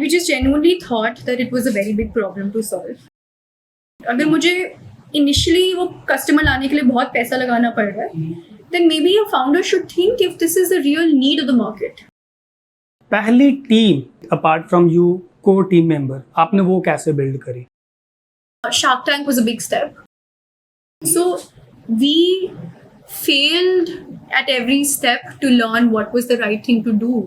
and we just genuinely thought that it was a very big problem to solve. अगर मुझे initially वो customer लाने के लिए बहुत पैसा लगाना पड़ रहा है, then maybe a founder should think if this is the real need of the market. पहली team apart from you core team member आपने वो कैसे build करी? Shark Tank was a big step. So we failed at every step to learn what was the right thing to do.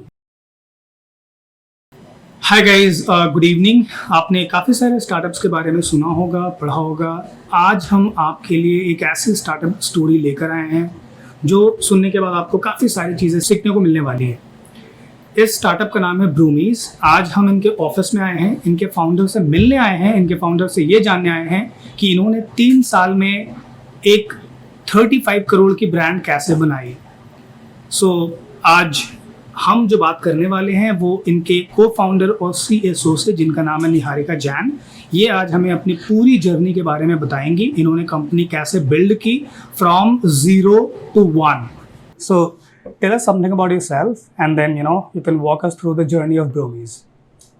Hi guys, good evening. आपने काफ़ी सारे startups के बारे में सुना होगा, पढ़ा होगा। आज हम आपके लिए एक ऐसी स्टार्टअप स्टोरी लेकर आए हैं जो सुनने के बाद आपको काफ़ी सारी चीज़ें सीखने को मिलने वाली है। इस स्टार्टअप का नाम है ब्रूमीज। आज हम इनके ऑफिस में आए हैं, इनके फाउंडर से मिलने आए हैं, इनके फाउंडर से ये जानने आए हैं कि इन्होंने 3 साल में एक 35 करोड़ की ब्रांड कैसे बनाई। आज हम जो बात करने वाले हैं वो इनके को फाउंडर और CSO से, जिनका नाम है निहारिका जैन। ये आज हमें अपनी पूरी जर्नी के बारे में बताएंगी, इन्होंने कंपनी कैसे बिल्ड की from 0 to 1। So tell us something about yourself and then you can walk us through the journey of Broomees.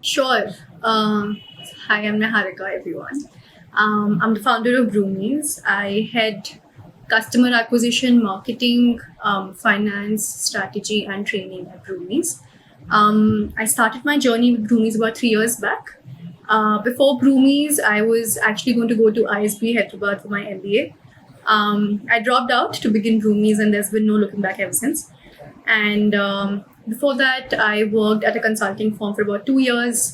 Sure. Hi, I'm Niharika, everyone. I'm the founder of Broomees. I head customer acquisition, marketing, finance, strategy, and training at Broomees. I started my journey with Broomees about 3 years back. Before Broomees, I was actually going to go to ISB Hyderabad for my MBA. I dropped out to begin Broomees, and there's been no looking back ever since. And before that, I worked at a consulting firm for about 2 years,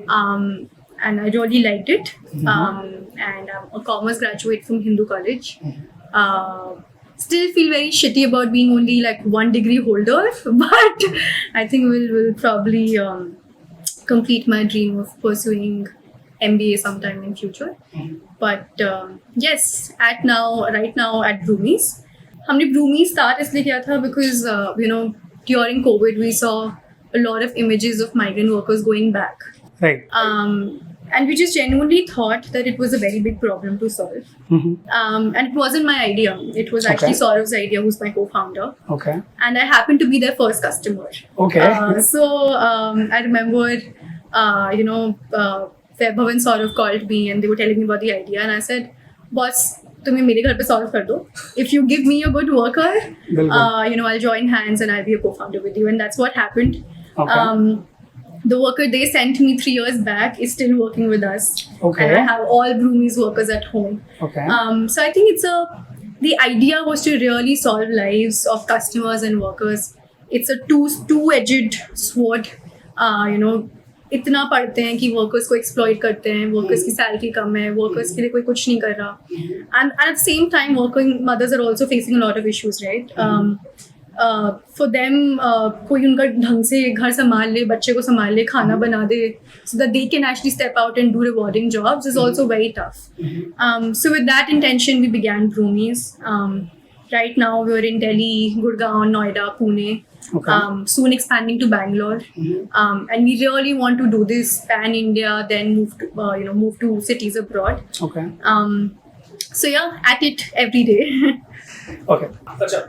and I really liked it. And I'm a commerce graduate from Hindu College. Still feel very shitty about being only like 1 degree holder, but I think we'll probably complete my dream of pursuing MBA sometime in future. But yes, right now at Broomees, हमने Broomees start इसलिए किया था because during COVID we saw a lot of images of migrant workers going back. Right. And we just genuinely thought that it was a very big problem to solve. And it wasn't my idea. It was actually Saurav's idea, who's my co-founder. Okay. And I happened to be their first customer. Okay. So I remember, Vaibhav and Saurav called me and they were telling me about the idea. And I said, boss, तुम्हें मेरे घर पे solve कर दो. If you give me a good worker, I'll join hands and I'll be a co-founder with you. And that's what happened. Okay. The worker they sent me 3 years back is still working with us. Okay. And I have all Broomees workers at home. Okay. So I think the idea was to really solve lives of customers and workers. It's a two-edged sword. इतना पढ़ते हैं कि workers को exploit करते हैं, workers की salary कम है, workers के लिए कोई कुछ नहीं कर रहा. And at the same time, working mothers are also facing a lot of issues, right? For them, कोई उनका ढंग से घर संभाल ले, बच्चे को संभाल ले, खाना बना दे, so that they can actually step out and do rewarding jobs is also very tough. So with that intention, we began Broomees. Right now, we're in Delhi, Gurgaon, Noida, Pune. Okay. Soon expanding to Bangalore. And we really want to do this pan-India, then move to cities abroad. Okay. So yeah, at it every day. Okay. अच्छा,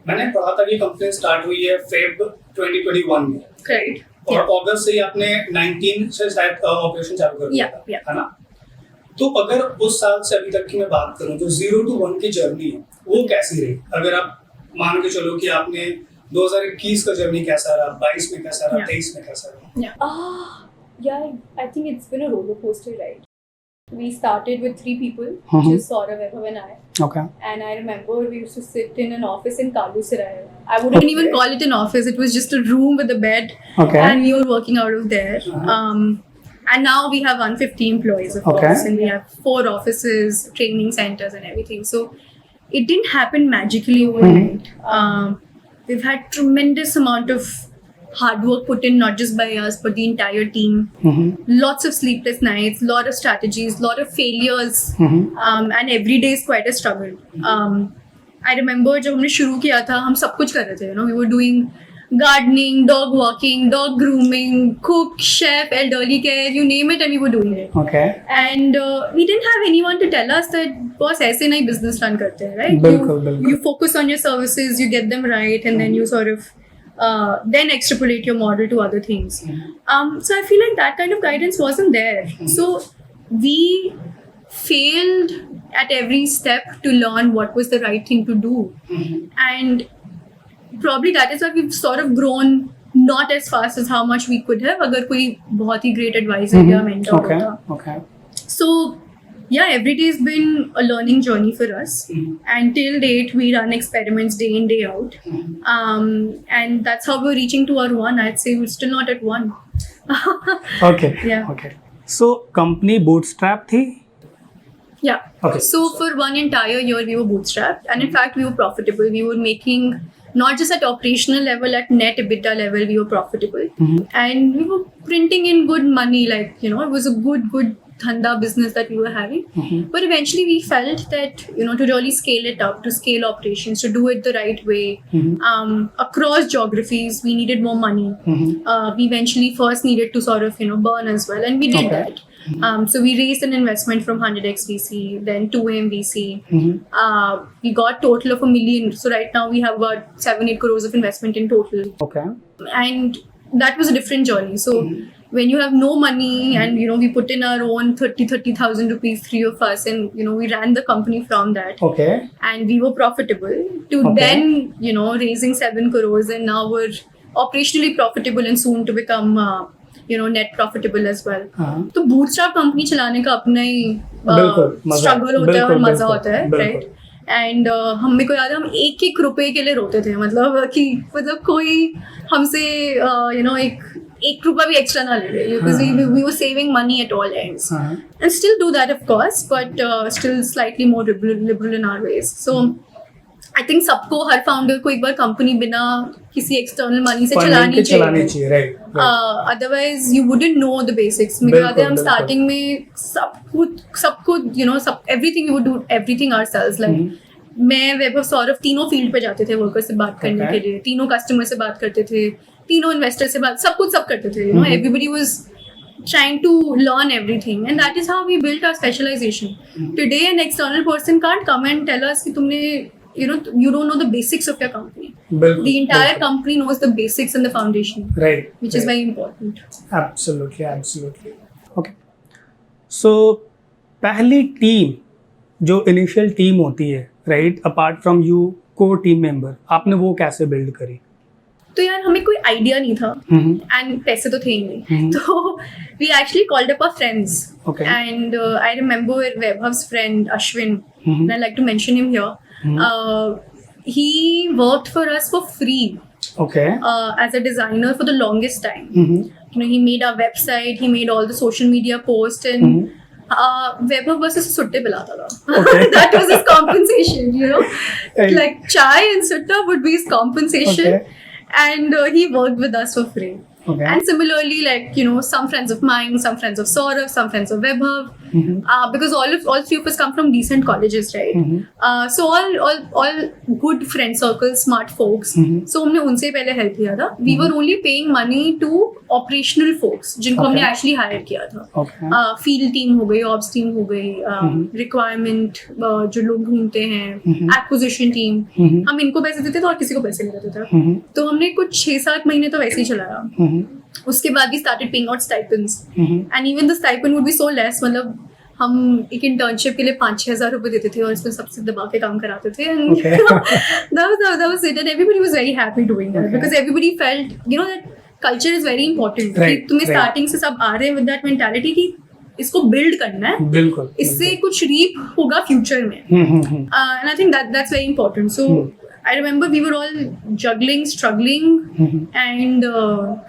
मैंने पढ़ा था कि company start हुई है Feb 2021 में। Correct. और अगस्त से ही आपने 19 से शायद ऑपरेशन चालू कर दिया था, है ना? तो अगर उस साल से अभी तक की मैं बात करूं तो 0 to 1 की जर्नी है, वो कैसी रही? अगर आप मान के चलो कि आपने 2021 का जर्नी कैसा रहा, 22 में कैसा रहा, 23 में कैसा रहा? Yeah, I think it's been a roller coaster ride. We started with 3 people, which is Saurav, Vaibhav and I. Okay. And I remember we used to sit in an office in Kalusarai. I wouldn't even call it an office. It was just a room with a bed. Okay. And we were working out of there. And now we have 150 employees, of course. And we have 4 offices, training centers and everything. So it didn't happen magically overnight. We've had tremendous amount of hard work put in, not just by us, but the entire team. Lots of sleepless nights, lot of strategies, lot of failures, and every day is quite a struggle. I remember जब हमने शुरू किया था, हम सब कुछ कर रहे थे. We were doing gardening, dog walking, dog grooming, cook, chef, elderly care, you name it, and we were doing it. Okay. And we didn't have anyone to tell us that boss ऐसे नहीं business run करते हैं, right? बिल्कुल. You focus on your services, you get them right, and then you sort of then extrapolate your model to other things. So I feel like that kind of guidance wasn't there. So we failed at every step to learn what was the right thing to do. And probably that is why we've sort of grown not as fast as how much we could have अगर कोई बहुत ही great advisor या mentor होता. Okay. So yeah, every day has been a learning journey for us. And till date, we run experiments day in, day out. And that's how we're reaching to our one. I'd say we're still not at one. Okay. Yeah. Okay. So company bootstrap थी? Yeah. Okay. So for one entire year, we were bootstrapped. And in fact, we were profitable. We were making, not just at operational level, at net EBITDA level, we were profitable. And we were printing in good money. Like, you know, it was a good dhanda business that we were having. But eventually we felt that, you know, to really scale it up, to scale operations, to do it the right way, across geographies, we needed more money. We eventually first needed to sort of, you know, burn as well. And we did that. So we raised an investment from 100x VC, then 2AM VC. We got total of $1 million. So right now we have about 7-8 crores of investment in total. Okay. And that was a different journey. So when you have no money and, you know, we put in our own 30,000 rupees, 3 of us, and, you know, we ran the company from that. Okay. And we were profitable to then, you know, raising 7 crores, and now we're operationally profitable and soon to become, you know, net profitable as well. तो bootstrap company चलाने का अपना ही struggle होता है और मजा होता है, right? एंड हम मेरे को याद है हम एक रुपए के लिए रोते थे, मतलब कि मतलब कोई हमसे यू नो एक रुपया भी एक्स्ट्रा ना ले ले, because we were saving money at all ends. And still do that of course, but still slightly more liberal in our ways. So I think सबको, हर फाउंडर को एक बार कंपनी बिना किसी एक्सटर्नल मनी से चलानी चाहिए, right. Otherwise you wouldn't know the basics. मेरे याद है हम स्टार्टिंग में सबको you know everything, we would do everything ourselves. Like मैं, वैभव, सौरभ तीनों फील्ड पे जाते थे वर्कर से बात करने के लिए, तीनों कस्टमर से बात करते थे, तीनों इन्वेस्टर से बात, सब करते थे. You know, everybody was trying to learn everything, and that is how we built our specialization. Today an external person can't come and tell us कि तुमने, you know, you don't know the basics of your company. The entire company knows the basics and the foundation, right, which is very important. Absolutely. Okay, so पहली team जो initial team होती है, right, apart from you core team member, आपने वो कैसे build करी? तो यार हमें कोई आइडिया नहीं था एंड पैसे तो थे ही नहीं, तो we actually called up our friends. And I remember Vaibhav's friend Ashwin, and I like to mention him here. He worked for us for free. Okay. As a designer for the longest time. You know, he made our website, he made all the social media posts, and Vaibhav बस उसे सुट्टे पिलाता था. That was his compensation, you know. Like chai and sutta would be his compensation. And he worked with us for free. And similarly, like, you know, some friends of mine, some friends of Saurav, some friends of Vaibhav, because all three of us come from decent colleges, right? So all good friend circles, smart folks. So हमने उनसे पहले help किया था. We were only paying money to operational folks, जिनको हमने actually hire किया था. Field team हो गई, ops team हो गई, requirement जो लोग ढूंढते हैं, acquisition team, हम इनको पैसे देते थे और किसी को पैसे नहीं देते थे. तो हमने कुछ 6-7 महीने तो वैसे ही चलाया. उसके बाद भी started paying out stipends, and even the stipend would be so less. मतलब हम एक इंटर्नशिप के लिए 5-6 हज़ार रुपए देते थे और इसमें सबसे दबा के काम कराते थे. And that was it, and everybody was very happy doing that, because everybody felt, you know, that culture is very important. कि तुम्हें starting से सब आ रहे हैं with that mentality कि इसको build करना है, बिल्कुल, इससे कुछ reap होगा future में. And I think that's very important. So I remember we were all juggling, struggling, and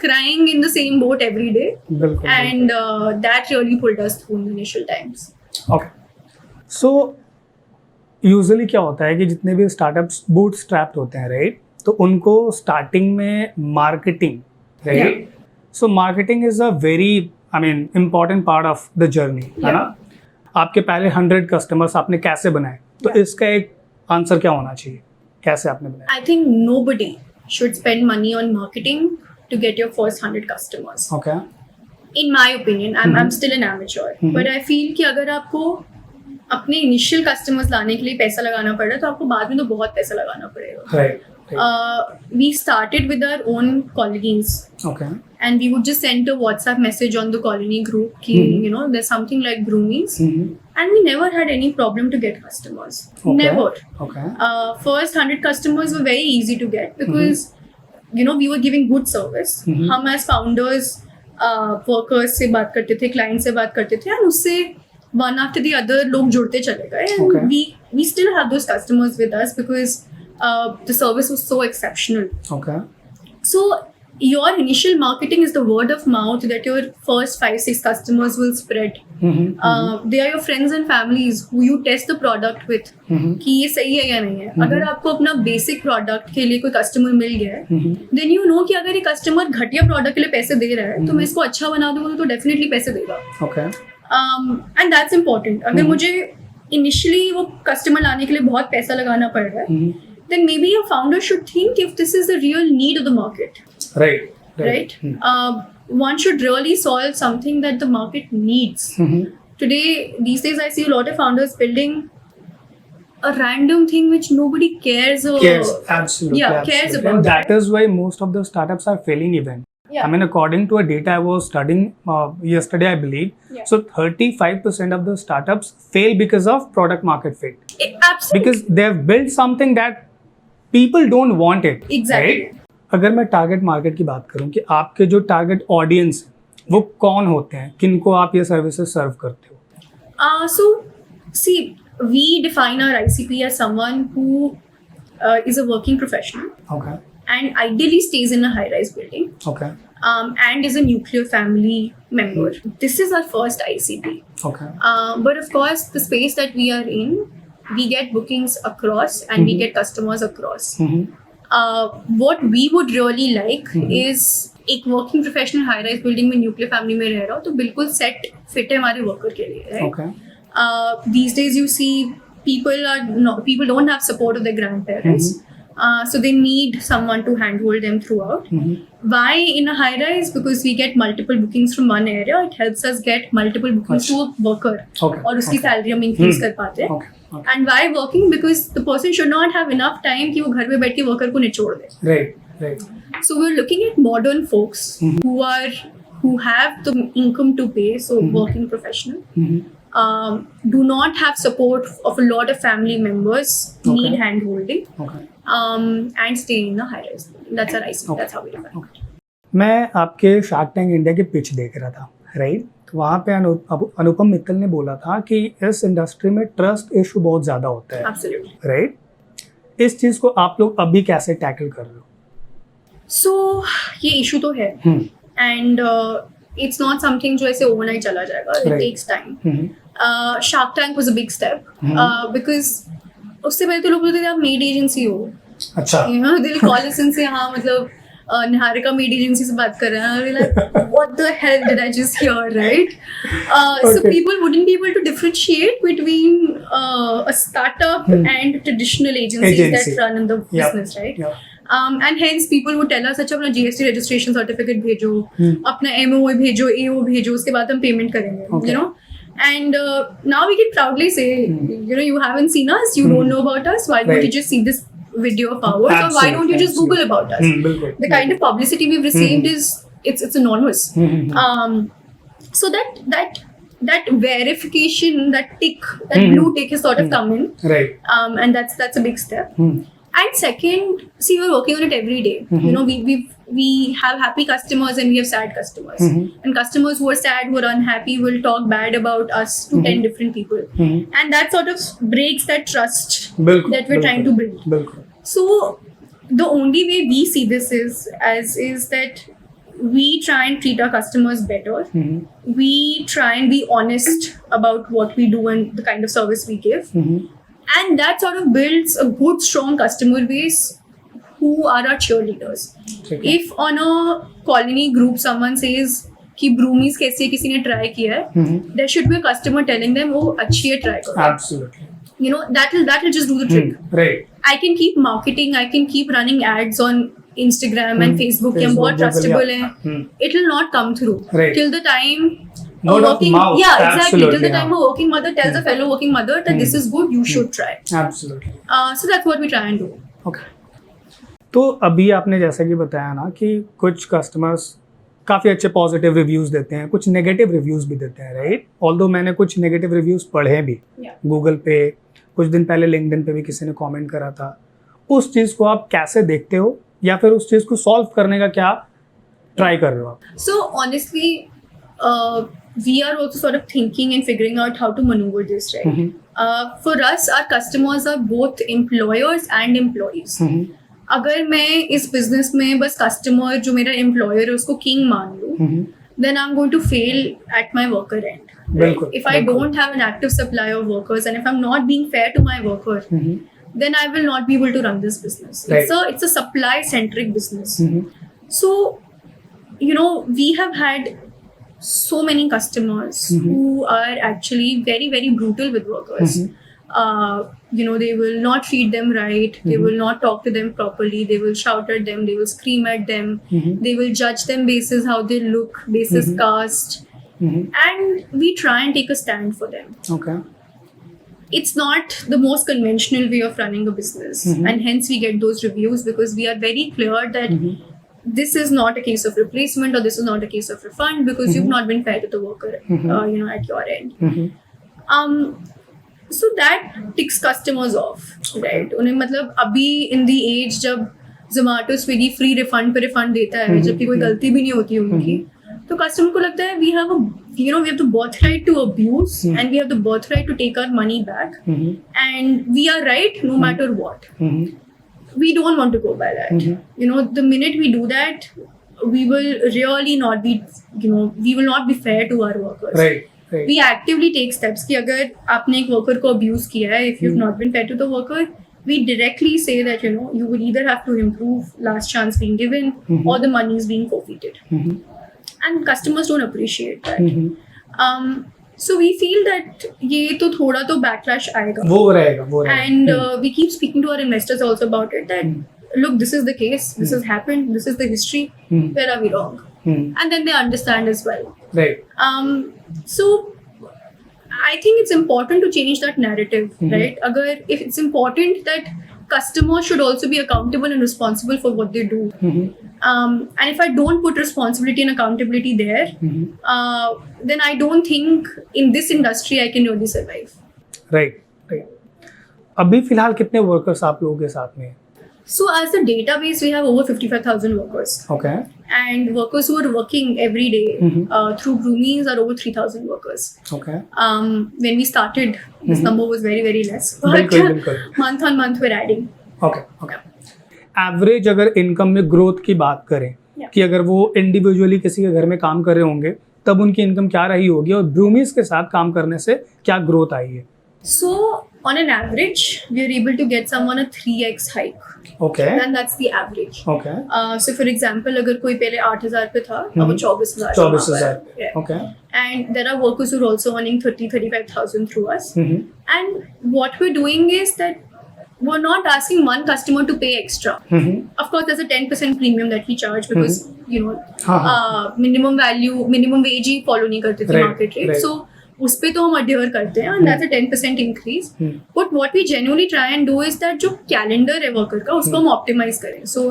crying in the same boat every day. And that really pulled us through in the initial times. Okay. So usually क्या होता है कि जितने भी startups bootstrapped होते हैं, right, तो उनको स्टार्टिंग में marketing, right, so marketing is a very, I mean, important part of the journey, है ना? आपके पहले 100 कस्टमर्स आपने कैसे बनाए, तो इसका एक आंसर क्या होना चाहिए, कैसे आपने बनाया? I think nobody should spend money on marketing to get your first 100 customers. Okay. In my opinion, I'm still an amateur, but I feel कि अगर आपको अपने initial customers लाने के लिए पैसा लगाना पड़ रहा है, तो आपको बाद में तो बहुत पैसा लगाना पड़ेगा. Right. We started with our own colonies. Okay. And we would just send a WhatsApp message on the colony group ki, you know, there's something like Broomees. And we never had any problem to get customers. Okay. Never. Okay. First 100 customers were very easy to get because, you know, we were giving good service. हम as founders, workers से बात करते थे, clients से बात करते थे, and उससे one after the other लोग जुड़ते चले गए. And Okay. we still have those customers with us because the service was so exceptional. Okay. So your initial marketing is the word of mouth that your first 5-6 customers will spread. They are your friends and families who you test the product with कि ये सही है या नहीं है. अगर आपको अपना बेसिक प्रोडक्ट के लिए कोई कस्टमर मिल गया है, then you know कि अगर ये कस्टमर घटिया प्रोडक्ट के लिए पैसे दे रहा है, तो मैं इसको अच्छा बना दूंगा तो डेफिनेटली पैसे देगा. Okay. And that's important. अगर मुझे इनिशियली वो कस्टमर लाने के लिए बहुत पैसा लगाना पड़ रहा है, then maybe your founder should think if this is the real need of the market. Right? One should really solve something that the market needs. These days, I see a lot of founders building a random thing which nobody cares or Cares, absolutely. cares absolutely. about. And that is why most of the startups are failing even. Yeah. I mean, according to a data I was studying yesterday, I believe, Yeah. so 35% of the startups fail because of product market fit. Absolutely. Because they've built something that people don't want it. Exactly. Right? अगर मैं target market की बात करूं कि आपके जो target audience है वो कौन होते हैं, किनको आप ये सर्विसेज सर्व करते हो? So, see, we define our ICP as someone who is a working professional Okay. and ideally stays in a high-rise building. Okay. And is a nuclear family member. This is our first ICP. Okay. But of course, the space that we are in, we get bookings across and we get customers across. What we would really like is एक working professional high-rise building में nuclear family में रह रहा हो तो बिल्कुल set fit है हमारे worker के लिए, right? Okay. These days you see people don't have support of their grandparents. So they need someone to handhold them throughout. Why in a high rise? Because we get multiple bookings from one area. It helps us get multiple bookings to a worker. Okay. और उसकी salary हम increase कर पाते हैं. Okay. Okay. And why working? Because the person should not have enough time कि वो घर में बैठ के worker को निचोड़ दे. Right. Right. So we're looking at modern folks who have the income to pay. So working professional. Do not have support of a lot of family members. Need Okay. hand holding. Okay. And stay in a high rise. That's our ICP. Okay. That's how we define it. मैं आपके shark tank India के pitch देख रहा था, right? तो वहाँ पे अनुपम मित्तल ने बोला था कि इस इंडस्ट्री में ट्रस्ट इशू बहुत ज़्यादा होता है, Absolutely. राइट? इस चीज़ को आप लोग अभी कैसे टैकल कर रहे हो? So ये issue तो है. And it's not something जो ऐसे overnight चला जाएगा. It Right. takes time. Shark Tank was a big step because उससे पहले तो लोग बोलते थे आप मेड एजेंसी हो. अच्छा. You know, they'll call us and say हाँ मतलब निहारिका मेड एजेंसी से बात कर रहे हैं. We're like, what the hell did I just hear, right? So Okay. people wouldn't be able to differentiate between a startup and traditional agencies Agency. that run in the Yeah. business, right? Yeah. And hence people would tell us अच्छा अपना GST registration certificate भेजो, अपना MOA भेजो, AO भेजो, उसके बाद हम payment करेंगे, Okay. you know. And now we can proudly say, you know, you haven't seen us, you don't know about us. Why don't Right. you just see this video of ours, or why don't you just Google about us? बिल्कुल. The kind of publicity we've received is it's enormous. So that verification, that tick, that blue tick has sort of come in, Right. and that's a big step. And second, see, we're working on it every day. You know, we have happy customers and we have sad customers. And customers who are sad, who are unhappy, will talk bad about us to 10 different people. And that sort of breaks that trust बिल्कुल. that we're trying to build. बिल्कुल. So the only way we see this is that we try and treat our customers better. We try and be honest about what we do and the kind of service we give. And that sort of builds a good, strong customer base who are our cheerleaders. ठीक है. If on a colony group someone says कि Broomees कैसे है, किसी ने try किया है, there should be a customer telling them, oh, अच्छी है, try करो. Absolutely. You know, that will just do the trick. Right. I can keep marketing, I can keep running ads on Instagram and Facebook, कि हम बहुत Facebook, trustable yeah. हैं. It will not come through Right. till the time Word a of working mouth. yeah exactly Absolutely, till the time yeah. a working mother tells a fellow working mother that this is good, you should try. Absolutely. So that's what we try and do. Okay. तो अभी आपने जैसा कि बताया ना कि कुछ customers काफ़ी अच्छे पॉजिटिव रिव्यूज़ देते हैं, कुछ नेगेटिव रिव्यूज़ भी देते हैं, राइट? ऑल्दो मैंने कुछ नेगेटिव रिव्यूज़ पढ़े भी गूगल पे, कुछ दिन पहले लिंक्डइन पे भी किसी ने कमेंट करा था। उस चीज़ को आप कैसे देखते हो या फिर उस चीज़ को सॉल्व करने का क्या ट्राई कर रहे हो आप? So honestly, we are also sort of thinking and figuring out how to maneuver this, right? For us, our customers are both employers and employees. अगर मैं इस बिजनेस में बस कस्टमर जो मेरा एम्प्लॉयर है उसको किंग मान लूँ, then I'm going to fail at my worker end. Right? If I don't have an active supply of workers and if I'm not being fair to my worker, then I will not be able to run this business. Right. It's a supply centric business. So, you know, we have had so many customers who are actually very, very brutal with workers. You know, they will not treat them right. They will not talk to them properly. They will shout at them. They will scream at them. They will judge them basis how they look, basis caste. And we try and take a stand for them. Okay. It's not the most conventional way of running a business. And hence we get those reviews because we are very clear that this is not a case of replacement or this is not a case of refund because you've not been fair to the worker, you know, at your end. So that ticks customers off, right? उन्हें मतलब अभी in the age जब Zomato, Swiggy free refund पे refund देता है जबकि कोई गलती भी नहीं होती उनकी, तो customer को लगता है we have the birthright to abuse and we have the birthright to take our money back and we are right no matter what. We don't want to go by that. You know, the minute we do that, we will really not be, you know, we will not be fair to our workers. Right. We actively take steps कि अगर आपने एक worker को abuse किया है, if you've not been fair to the worker, we directly say that, you know, you will either have to improve, last chance being given, or the money is being forfeited. And customers don't appreciate that. So we feel that ये तो थोड़ा तो backlash आएगा. वो रहेगा. And we keep speaking to our investors also about it that look, this is the case, this has happened, this is the history, where are we wrong? And then they understand as well. Right. So I think it's important to change that narrative, right? If it's important that customers should also be accountable and responsible for what they do. And if I don't put responsibility and accountability there, then I don't think in this industry I can really survive. Right. अभी फिलहाल कितने workers आप लोगों के साथ में? So as a database, we have over 55,000 workers. Okay. And workers who are working every day through Broomees are over 3,000 workers. Okay. When we started, this number was very, very less. But बिल्कुल. month on month we're adding. Okay. Average अगर income में growth की बात करें कि अगर वो individually किसी के घर में काम कर रहे होंगे तब उनकी इनकम क्या रही होगी और ब्रूमीज के साथ काम करने से क्या ग्रोथ आई है? So on an average, we are able to get someone a 3x hike. Okay. And that's the average. Okay. So for example, अगर कोई पहले 8,000 पे था, अब वो 24,000. 24,000. Okay. And there are workers who are also earning 35,000 through us. And what we're doing is that we're not asking one customer to pay extra. Of course, there's a 10% premium that we charge because you know minimum wage he follow नहीं करते थे market rate. So उस पे तो हम adhere करते हैं and that's a 10% increase. But what we genuinely try and do is that जो calendar है worker का उसको हम optimize करें. So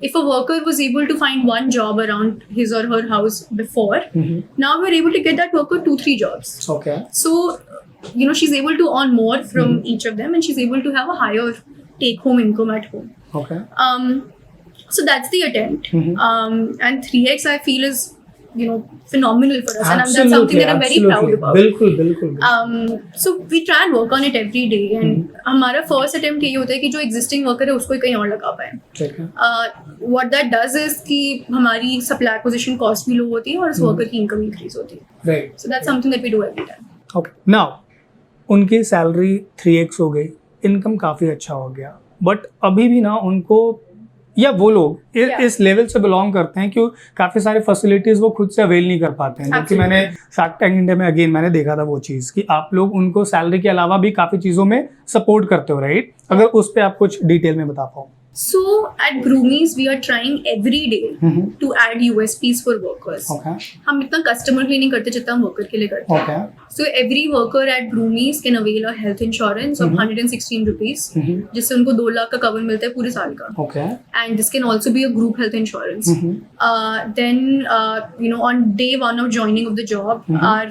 if a worker was able to find one job around his or her house before, now we're able to get that worker 2-3 jobs. Okay. So you know she's able to earn more from each of them and she's able to have a higher take home income at home. Okay. So that's the attempt. And 3x I feel is you know phenomenal for us. Absolutely, and that's something that I'm very proud about. बिल्कुल. So we try and work on it every day and हमारा first attempt यही होता है कि जो existing worker है उसको कहीं और लगा पाए. ठीक है. What that does is कि हमारी supply acquisition cost भी low होती है और उस worker की income increase होती है. Right. So that's something that we do every time. Okay. Now उनकी सैलरी 3x हो गई, इनकम काफ़ी अच्छा हो गया, बट अभी भी ना उनको या वो लोग इस लेवल से बिलोंग करते हैं कि काफ़ी सारी फैसिलिटीज़ वो खुद से अवेल नहीं कर पाते हैं. जबकि मैंने शार्क टैंक इंडिया में अगेन मैंने देखा था वो चीज़ कि आप लोग उनको सैलरी के अलावा भी काफ़ी चीज़ों में सपोर्ट करते हो, राइट? अगर उस पर आप कुछ डिटेल में बता पाओ. So at Broomees, we are trying every day to add USPs for workers. Okay. हम इतना customer के लिए नहीं करते जितना हम worker के लिए करते हैं. Okay. So every worker at Broomees can avail a health insurance of 116 rupees, जिससे उनको 2 लाख का cover मिलता है पूरे साल का. Okay. And this can also be a group health insurance. Then on day 1 of joining of the job, our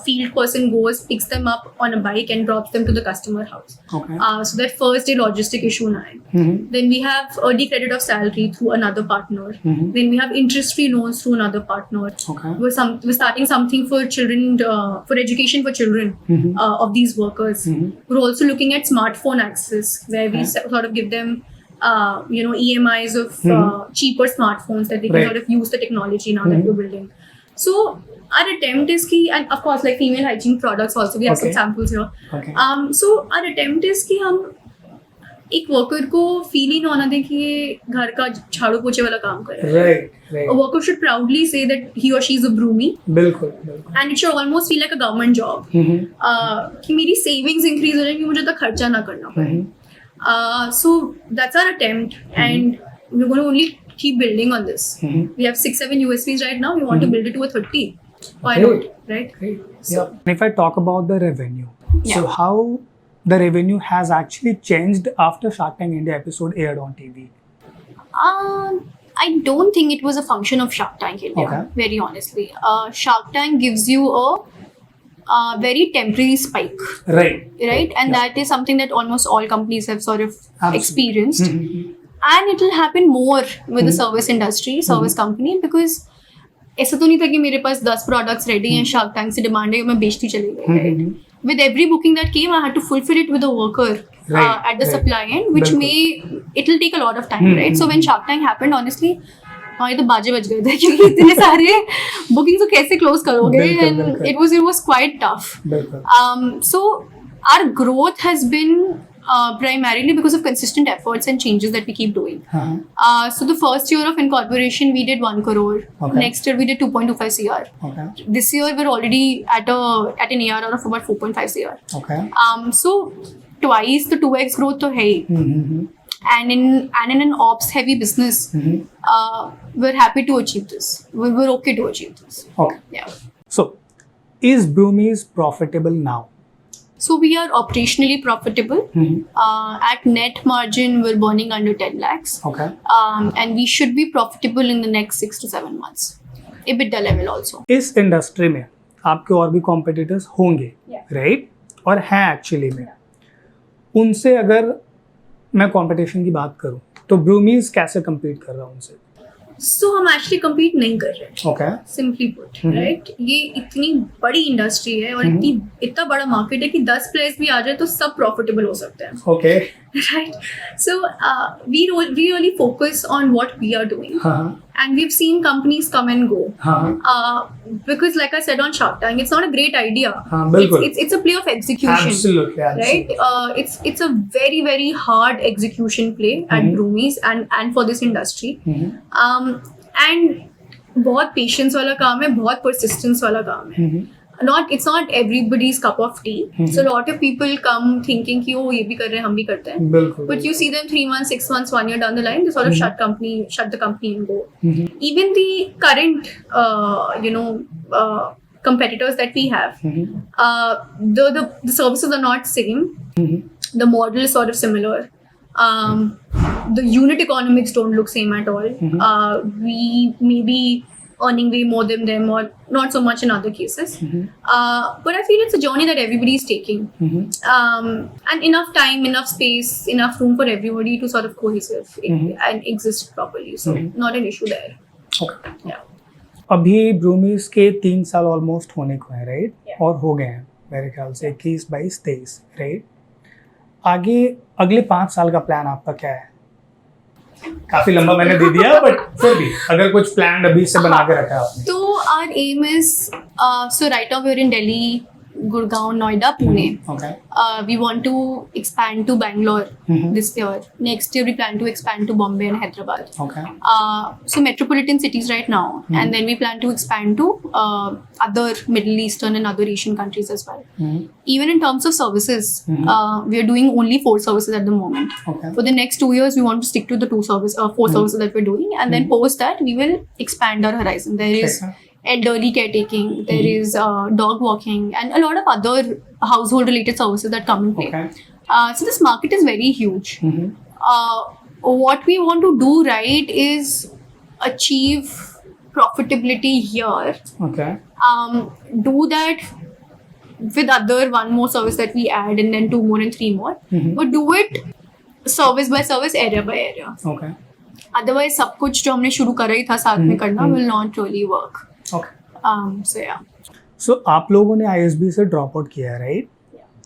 field person goes, picks them up on a bike and drops them to the customer house. Okay. So that first day logistic issue na hai. Then we have early credit of salary through another partner. Then we have interest-free loans through another partner. Okay. We're starting something for children, for education for children of these workers. We're also looking at smartphone access, where we sort of give them EMIs of cheaper smartphones that they can sort of use the technology now that we're building. So our attempt is ki, and of course like female hygiene products also, we have some samples here. Okay. So our attempt is कि हम एक worker को feel ही ना होना दें कि ये घर का झाड़ू पोछे वाला काम कर रहा है. Right. A worker should proudly say that he or she is a Broomie. बिल्कुल. And it should almost feel like a government job. कि मेरी savings increase हो जाए कि मुझे इतना खर्चा ना करना पड़े. So that's our attempt, and we're going to only keep building on this. We have 6-7 USPs right now. We want to build it to a 30. Why not? Right? So, if I talk about the revenue, so how the revenue has actually changed after Shark Tank India episode aired on TV? I don't think it was a function of Shark Tank India, very honestly. Shark Tank gives you a very temporary spike. Right? And that is something that almost all companies have sort of experienced. And it will happen more with the service industry, service company, because ऐसा तो नहीं था कि मेरे पास 10 products ready हैं, Shark Tank से demand है, मैं बेचती चली गई. Right? With every booking that came, I had to fulfill it with a worker at the supply end, which it will take a lot of time, right? So when Shark Tank happened, honestly, हाँ ये तो बाजे बज गए थे क्योंकि इतने सारे bookings तो कैसे close करोगे, and it was quite tough. So our growth has been primarily because of consistent efforts and changes that we keep doing. So the first year of incorporation, we did 1 crore. Next year, we did 2.25 CR. This year, we're already at an ARR of about 4.5 CR. So twice the 2x growth to hai. And in an ops heavy business, we're happy to achieve this. We're okay to achieve this. Yeah. So, is Broomees profitable now? So we are operationally profitable. At net margin, we're burning under 10 lakhs. And we should be profitable in the next 6 to 7 months. EBITDA level also. इस industry में आपके और भी competitors होंगे, right? और हैं actually में. उनसे अगर मैं कंपटीशन की बात करूं, तो ब्रूमीज कैसे compete कर रहा हूं उनसे? So हम actually compete नहीं कर रहे. Simply put, right? ये इतनी बड़ी इंडस्ट्री है और इतना बड़ा मार्केट है कि 10 प्लेयर्स भी आ जाए तो सब प्रॉफिटेबल हो सकते हैं. Right? So we really focus on what we are doing. And we've seen companies come and go. Because like I said on Shark Tank, it's not a great idea. It's a play of execution. Absolutely. Right? It's a very, very hard execution play at Broomees and for this industry. And बहुत patience वाला काम है, बहुत persistence वाला काम है. It's not everybody's cup of tea. So a lot of people come thinking कि oh ये भी कर रहे हैं, हम भी करते हैं. But you see them 3 months, 6 months, 1 year down the line, they sort of shut the company and go. Even the current competitors that we have, the services are not same. The model is sort of similar. The unit economics don't look same at all. We may be earning way more than them, or not so much in other cases. But I feel it's a journey that everybody is taking. And enough time, enough space, enough room for everybody to sort of cohesive and exist properly. So not an issue there. Yeah. अभी ब्रूमीज के 3 साल almost होने को है, right? और हो गए हैं मेरे ख्याल से 21, 22, 23, राइट? आगे अगले 5 साल का प्लान आपका क्या है? काफी लंबा मैंने दे दिया, बट फिर भी अगर कुछ प्लान अभी से बना के रखा है आपने. तो our aim is, so right now we're in Delhi Gurgaon, Noida, Pune. Okay. We want to expand to Bangalore this year. Next year, we plan to expand to Bombay and Hyderabad. Okay. So metropolitan cities right now, and then we plan to expand to other Middle Eastern and other Asian countries as well. Even in terms of services, we are doing only 4 services at the moment. Okay. For the next 2 years, we want to stick to the 4 services that we're doing, and then post that we will expand our horizon. There is elderly caretaking, there is dog walking, and a lot of other household related services that come in play. Okay. So this market is very huge. What we want to do right is achieve profitability here. Okay. Do that with other 1 more service that we add, and then 2 more and 3 more. But do it service by service, area by area. Okay. Otherwise सब कुछ जो हमने शुरू करा ही था साथ में करना will not really work. Okay. So yeah. So आप लोगों ने ISB से ड्रॉप आउट किया है, राइट?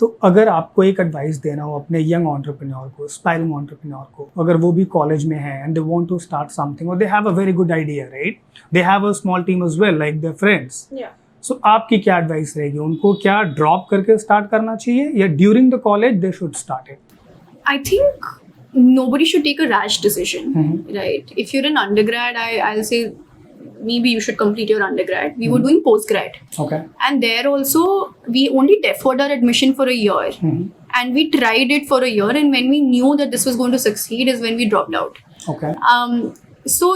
तो अगर आपको एक एडवाइस देना हो अपने यंग एंटरप्रेन्योर को, एस्पायरिंग एंटरप्रेन्योर को, अगर वो भी कॉलेज में है and they want to start something और they have a very good idea, right? They have a small team as well like their friends. So आपकी क्या एडवाइस रहेगी? उनको क्या ड्रॉप करके स्टार्ट करना चाहिए या during the college they should start it? I think nobody should take a rash decision, right? If you're an undergrad, I'll say maybe you should complete your undergrad. We were doing postgrad. Okay. And there also, we only deferred our admission for a year. And we tried it for a year. And when we knew that this was going to succeed is when we dropped out. Okay. So,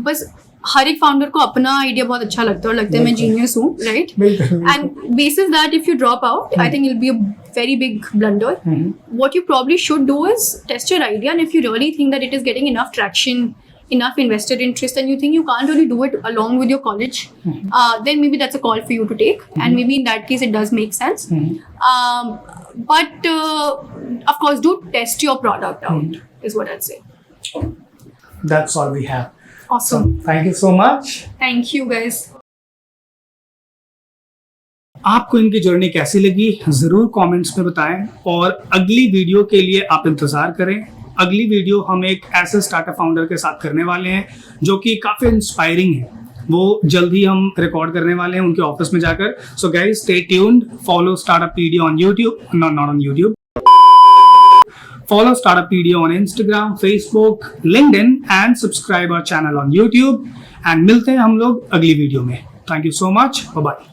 बस हर एक founder को अपना idea बहुत अच्छा लगता है और लगता है मैं जीनियस हूँ, right? And bases that if you drop out I think it will be a very big blunder. What you probably should do is test your idea, and if you really think that it is getting enough traction, enough investor interest, and you think you can't really do it along with your college, then maybe that's a call for you to take, and maybe in that case it does make sense. But of course, do test your product out is what I'd say. That's all we have. Awesome. So, thank you so much. Thank you guys. आपको इनकी journey कैसी लगी जरूर comments में बताएं और अगली video के लिए आप इंतजार करें. अगली वीडियो हम एक ऐसे स्टार्टअप फाउंडर के साथ करने वाले हैं जो कि काफी इंस्पायरिंग है. वो जल्दी हम रिकॉर्ड करने वाले हैं उनके ऑफिस में जाकर. So guys stay tuned. Follow Startup Pedia on YouTube, not on YouTube. Follow Startup Pedia on Instagram, Facebook, LinkedIn and subscribe our channel on YouTube. And मिलते हैं हम लोग अगली वीडियो में. Thank you so much. Bye bye.